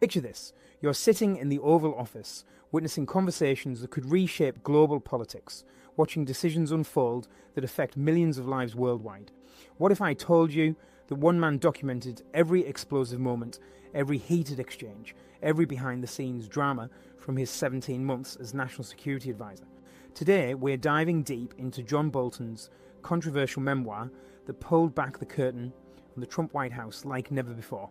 Picture this. You're sitting in the Oval Office, witnessing conversations that could reshape global politics, watching decisions unfold that affect millions of lives worldwide. What if I told you that one man documented every explosive moment, every heated exchange, every behind-the-scenes drama from his 17 months as National Security Advisor? Today, we're diving deep into John Bolton's controversial memoir that pulled back the curtain on the Trump White House like never before.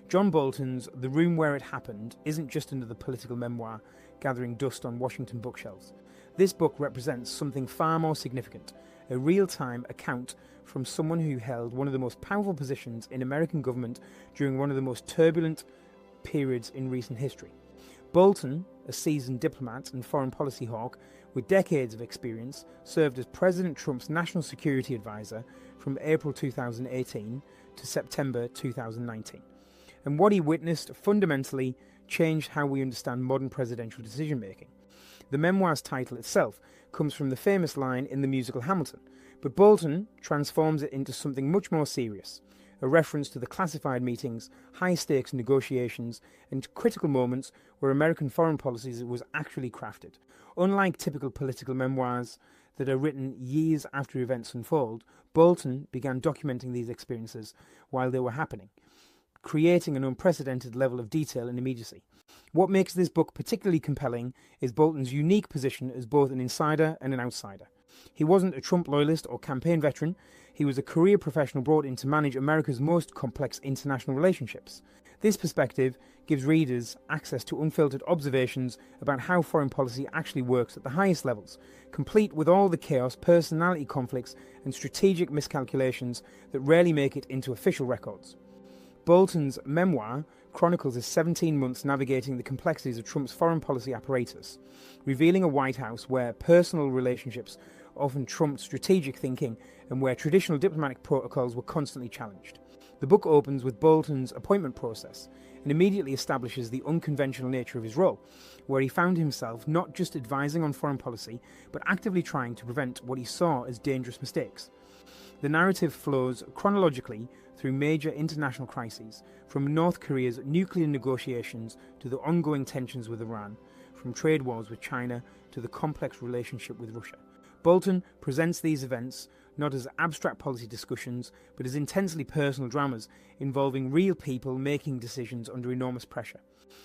John Bolton's The Room Where It Happened isn't just another political memoir gathering dust on Washington bookshelves. This book represents something far more significant, a real-time account from someone who held one of the most powerful positions in American government during one of the most turbulent periods in recent history. Bolton, a seasoned diplomat and foreign policy hawk with decades of experience, served as President Trump's National Security Advisor from April 2018 to September 2019. And what he witnessed fundamentally changed how we understand modern presidential decision-making. The memoir's title itself comes from the famous line in the musical Hamilton, but Bolton transforms it into something much more serious, a reference to the classified meetings, high-stakes negotiations, and critical moments where American foreign policy was actually crafted. Unlike typical political memoirs that are written years after events unfold, Bolton began documenting these experiences while they were happening, creating an unprecedented level of detail and immediacy. What makes this book particularly compelling is Bolton's unique position as both an insider and an outsider. He wasn't a Trump loyalist or campaign veteran. He was a career professional brought in to manage America's most complex international relationships. This perspective gives readers access to unfiltered observations about how foreign policy actually works at the highest levels, complete with all the chaos, personality conflicts, and strategic miscalculations that rarely make it into official records. Bolton's memoir chronicles his 17 months navigating the complexities of Trump's foreign policy apparatus, revealing a White House where personal relationships often trumped strategic thinking and where traditional diplomatic protocols were constantly challenged. The book opens with Bolton's appointment process and immediately establishes the unconventional nature of his role, where he found himself not just advising on foreign policy, but actively trying to prevent what he saw as dangerous mistakes. The narrative flows chronologically through major international crises, from North Korea's nuclear negotiations to the ongoing tensions with Iran, from trade wars with China to the complex relationship with Russia. Bolton presents these events not as abstract policy discussions, but as intensely personal dramas involving real people making decisions under enormous pressure.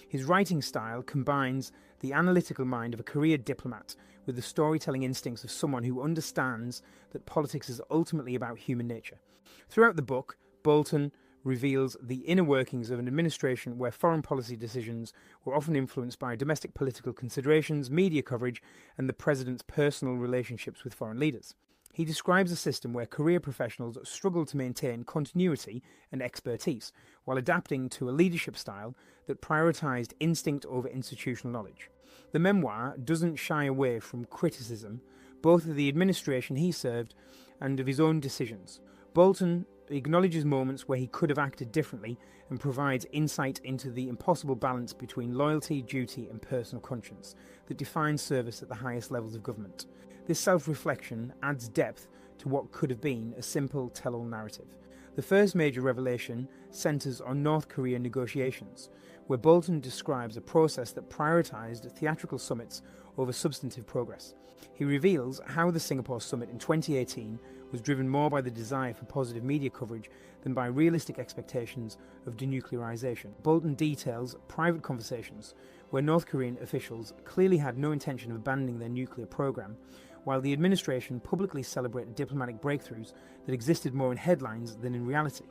His writing style combines the analytical mind of a career diplomat with the storytelling instincts of someone who understands that politics is ultimately about human nature. Throughout the book, Bolton reveals the inner workings of an administration where foreign policy decisions were often influenced by domestic political considerations, media coverage, and the president's personal relationships with foreign leaders. He describes a system where career professionals struggle to maintain continuity and expertise while adapting to a leadership style that prioritized instinct over institutional knowledge. The memoir doesn't shy away from criticism, both of the administration he served and of his own decisions. Bolton acknowledges moments where he could have acted differently and provides insight into the impossible balance between loyalty, duty, and personal conscience that defines service at the highest levels of government. This self-reflection adds depth to what could have been a simple tell-all narrative. The first major revelation centers on North Korea negotiations, where Bolton describes a process that prioritized theatrical summits over substantive progress. He reveals how the Singapore summit in 2018 was driven more by the desire for positive media coverage than by realistic expectations of denuclearization. Bolton details private conversations where North Korean officials clearly had no intention of abandoning their nuclear program, while the administration publicly celebrated diplomatic breakthroughs that existed more in headlines than in reality.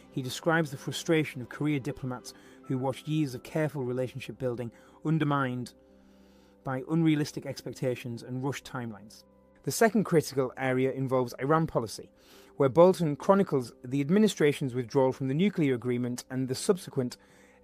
He describes the frustration of career diplomats who watched years of careful relationship building undermined by unrealistic expectations and rushed timelines. The second critical area involves Iran policy, where Bolton chronicles the administration's withdrawal from the nuclear agreement and the subsequent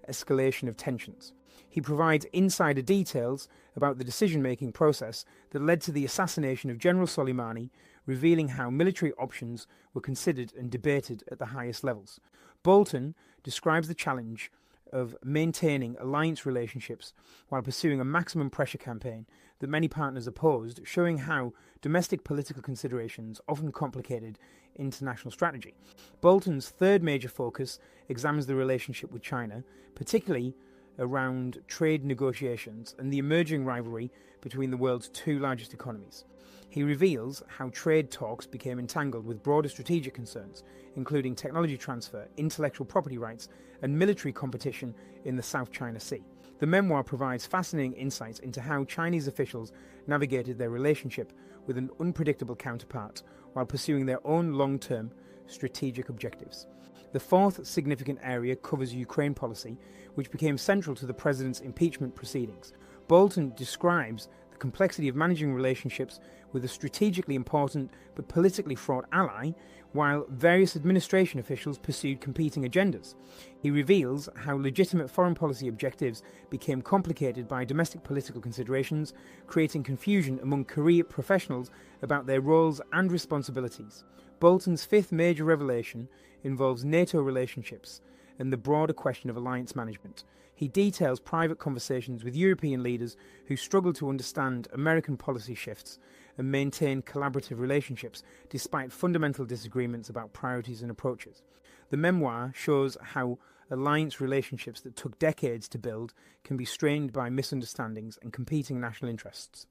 escalation of tensions. He provides insider details about the decision-making process that led to the assassination of General Soleimani, revealing how military options were considered and debated at the highest levels. Bolton describes the challenge of maintaining alliance relationships while pursuing a maximum pressure campaign that many partners opposed, showing how domestic political considerations often complicated international strategy. Bolton's third major focus examines the relationship with China, particularly around trade negotiations and the emerging rivalry between the world's two largest economies. He reveals how trade talks became entangled with broader strategic concerns, including technology transfer, intellectual property rights, and military competition in the South China Sea. The memoir provides fascinating insights into how Chinese officials navigated their relationship with an unpredictable counterpart while pursuing their own long-term strategic objectives. The fourth significant area covers Ukraine policy, which became central to the president's impeachment proceedings. Bolton describes the complexity of managing relationships with a strategically important but politically fraught ally, while various administration officials pursued competing agendas. He reveals how legitimate foreign policy objectives became complicated by domestic political considerations, creating confusion among career professionals about their roles and responsibilities. Bolton's fifth major revelation involves NATO relationships and the broader question of alliance management. He details private conversations with European leaders who struggle to understand American policy shifts and maintain collaborative relationships despite fundamental disagreements about priorities and approaches. The memoir shows how alliance relationships that took decades to build can be strained by misunderstandings and competing national interests.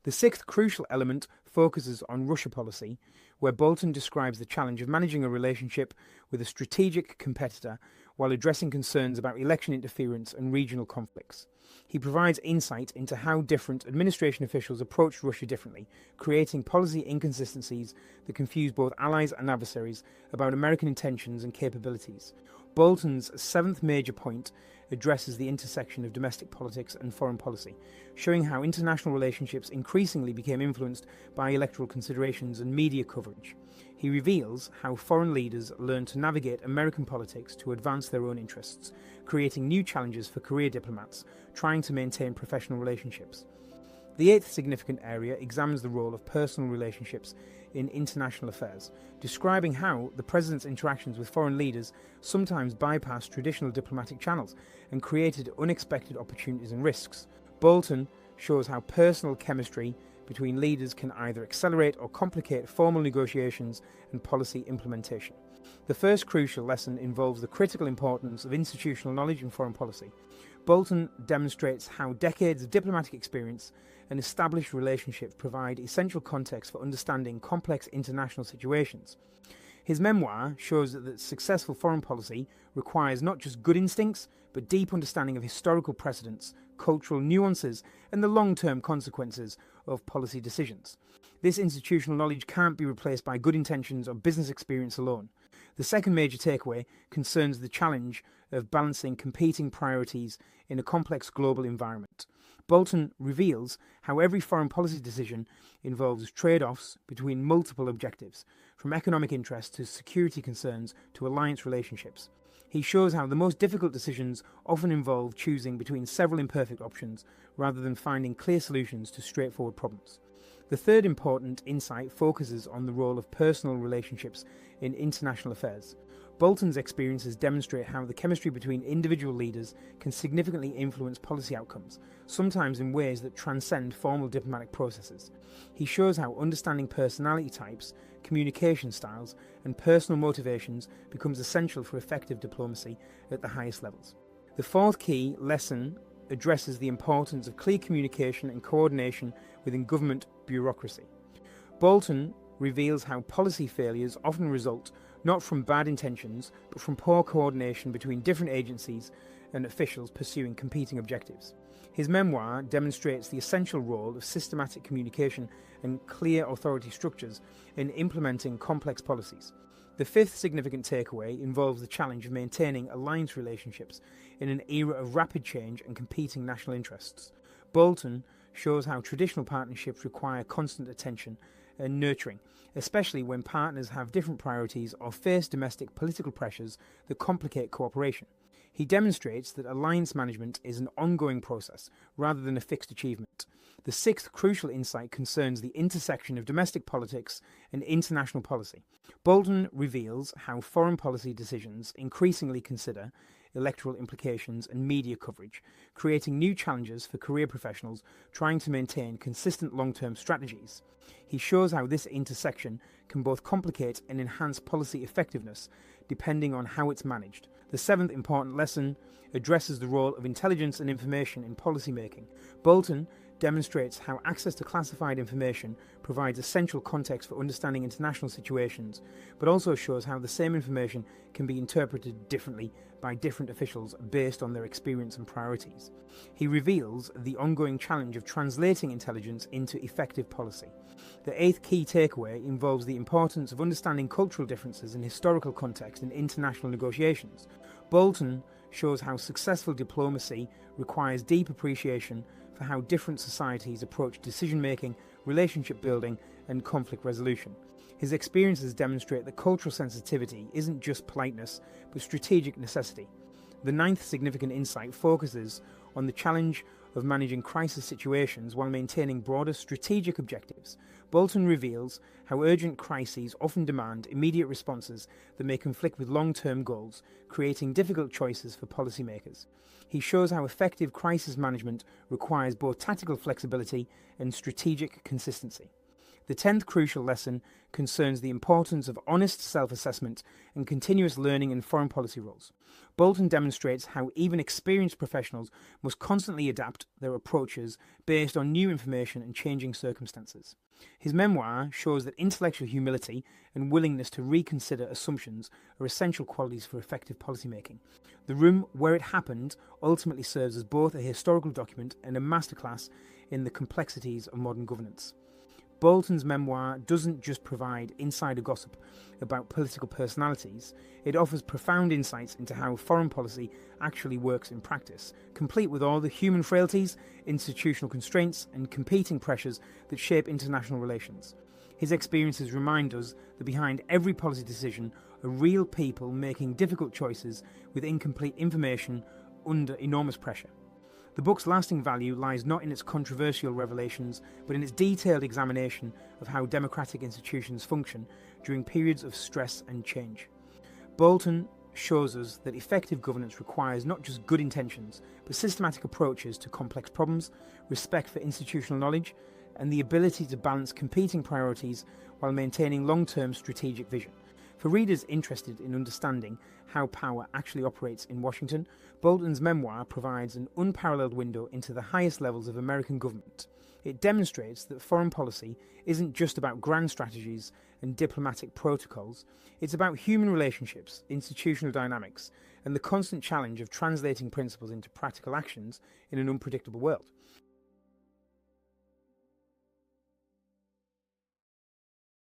The sixth crucial element focuses on Russia policy, where Bolton describes the challenge of managing a relationship with a strategic competitor while addressing concerns about election interference and regional conflicts. He provides insight into how different administration officials approached Russia differently, creating policy inconsistencies that confuse both allies and adversaries about American intentions and capabilities. Bolton's seventh major point addresses the intersection of domestic politics and foreign policy, showing how international relationships increasingly became influenced by electoral considerations and media coverage. He reveals how foreign leaders learned to navigate American politics to advance their own interests, creating new challenges for career diplomats trying to maintain professional relationships. The eighth significant area examines the role of personal relationships in international affairs, describing how the president's interactions with foreign leaders sometimes bypassed traditional diplomatic channels and created unexpected opportunities and risks. Bolton shows how personal chemistry between leaders can either accelerate or complicate formal negotiations and policy implementation. The first crucial lesson involves the critical importance of institutional knowledge in foreign policy. Bolton demonstrates how decades of diplomatic experience and established relationships provide essential context for understanding complex international situations. His memoir shows that successful foreign policy requires not just good instincts, but deep understanding of historical precedents, cultural nuances, and the long-term consequences of policy decisions. This institutional knowledge can't be replaced by good intentions or business experience alone. The second major takeaway concerns the challenge of balancing competing priorities in a complex global environment. Bolton reveals how every foreign policy decision involves trade-offs between multiple objectives, from economic interests to security concerns to alliance relationships. He shows how the most difficult decisions often involve choosing between several imperfect options rather than finding clear solutions to straightforward problems. The third important insight focuses on the role of personal relationships in international affairs. Bolton's experiences demonstrate how the chemistry between individual leaders can significantly influence policy outcomes, sometimes in ways that transcend formal diplomatic processes. He shows how understanding personality types, communication styles, and personal motivations becomes essential for effective diplomacy at the highest levels. The fourth key lesson addresses the importance of clear communication and coordination within government bureaucracy. Bolton reveals how policy failures often result not from bad intentions, but from poor coordination between different agencies and officials pursuing competing objectives. His memoir demonstrates the essential role of systematic communication and clear authority structures in implementing complex policies. The fifth significant takeaway involves the challenge of maintaining alliance relationships in an era of rapid change and competing national interests. Bolton shows how traditional partnerships require constant attention and nurturing, especially when partners have different priorities or face domestic political pressures that complicate cooperation. He demonstrates that alliance management is an ongoing process rather than a fixed achievement. The sixth crucial insight concerns the intersection of domestic politics and international policy. Bolton reveals how foreign policy decisions increasingly consider electoral implications and media coverage, creating new challenges for career professionals trying to maintain consistent long-term strategies. He shows how this intersection can both complicate and enhance policy effectiveness depending on how it's managed. The seventh important lesson addresses the role of intelligence and information in policy making. Bolton demonstrates how access to classified information provides essential context for understanding international situations, but also shows how the same information can be interpreted differently by different officials based on their experience and priorities. He reveals the ongoing challenge of translating intelligence into effective policy. The eighth key takeaway involves the importance of understanding cultural differences in historical context in international negotiations. Bolton shows how successful diplomacy requires deep appreciation for how different societies approach decision-making, relationship building, and conflict resolution. His experiences demonstrate that cultural sensitivity isn't just politeness, but strategic necessity. The ninth significant insight focuses on the challenge of managing crisis situations while maintaining broader strategic objectives. Bolton reveals how urgent crises often demand immediate responses that may conflict with long-term goals, creating difficult choices for policymakers. He shows how effective crisis management requires both tactical flexibility and strategic consistency. The 10th crucial lesson concerns the importance of honest self-assessment and continuous learning in foreign policy roles. Bolton demonstrates how even experienced professionals must constantly adapt their approaches based on new information and changing circumstances. His memoir shows that intellectual humility and willingness to reconsider assumptions are essential qualities for effective policymaking. The Room Where It Happened ultimately serves as both a historical document and a masterclass in the complexities of modern governance. Bolton's memoir doesn't just provide insider gossip about political personalities, it offers profound insights into how foreign policy actually works in practice, complete with all the human frailties, institutional constraints, and competing pressures that shape international relations. His experiences remind us that behind every policy decision are real people making difficult choices with incomplete information under enormous pressure. The book's lasting value lies not in its controversial revelations, but in its detailed examination of how democratic institutions function during periods of stress and change. Bolton shows us that effective governance requires not just good intentions, but systematic approaches to complex problems, respect for institutional knowledge, and the ability to balance competing priorities while maintaining long-term strategic vision. For readers interested in understanding how power actually operates in Washington, Bolton's memoir provides an unparalleled window into the highest levels of American government. It demonstrates that foreign policy isn't just about grand strategies and diplomatic protocols, it's about human relationships, institutional dynamics, and the constant challenge of translating principles into practical actions in an unpredictable world.